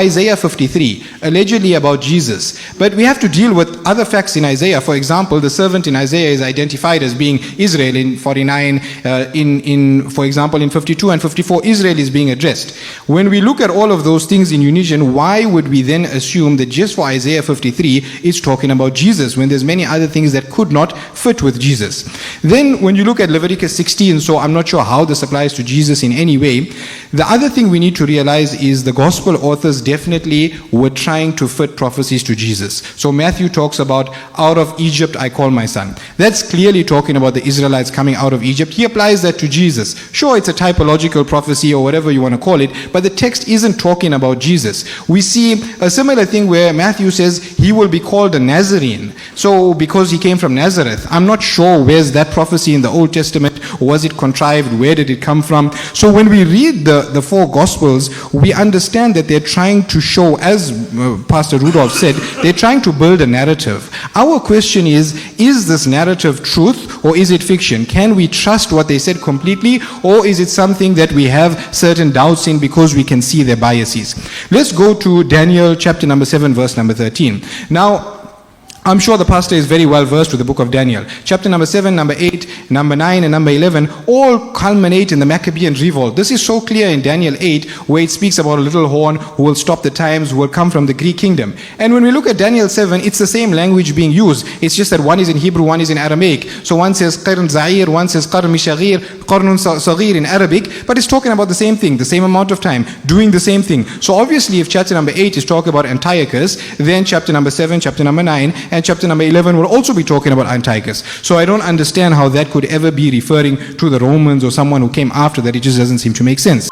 Isaiah 53, allegedly about Jesus. But we have to deal with other facts in Isaiah. For example, the servant in Isaiah is identified as being Israel in 49. For example, in 52 and 54, Israel is being addressed. When we look at all of those things in unison, why would we then assume that just for Isaiah 53 it's talking about Jesus when there's many other things that could not fit with Jesus? Then when you look at Leviticus 16, so I'm not sure how this applies to Jesus in any way. The other thing we need to realize is the gospel authors definitely were trying to fit prophecies to Jesus. So Matthew talks about, out of Egypt I call my son. That's clearly talking about the Israelites coming out of Egypt. He applies that to Jesus. Sure, it's a typological prophecy or whatever you want to call it, but the text isn't talking about Jesus. We see a similar thing where Matthew says he will be called a Nazarene. So because he came from Nazareth, I'm not sure where's that prophecy in the Old Testament. Was it contrived? Where did it come from? So when we read the four Gospels, we understand that they're trying to show, as Pastor Rudolph said, they're trying to build a narrative. Our question is this narrative truth or is it fiction? Can we trust what they said completely, or is it something that we have certain doubts in because we can see their biases? Let's go to Daniel chapter number 7, verse number 13. Now, I'm sure the pastor is very well versed with the book of Daniel. Chapter number 7, number 8, number 9, and number 11 all culminate in the Maccabean revolt. This is so clear in Daniel 8, where it speaks about a little horn who will stop the times, who will come from the Greek kingdom. And when we look at Daniel 7, it's the same language being used. It's just that one is in Hebrew, one is in Aramaic. So one says Qarn Za'ir, one says Qarn Mishagir, Qarnun Saghir in Arabic, but it's talking about the same thing, the same amount of time, doing the same thing. So obviously if chapter number 8 is talking about Antiochus, then chapter number 7, chapter number 9, and chapter number 11 will also be talking about Antiochus. So I don't understand how that could ever be referring to the Romans or someone who came after that. It just doesn't seem to make sense.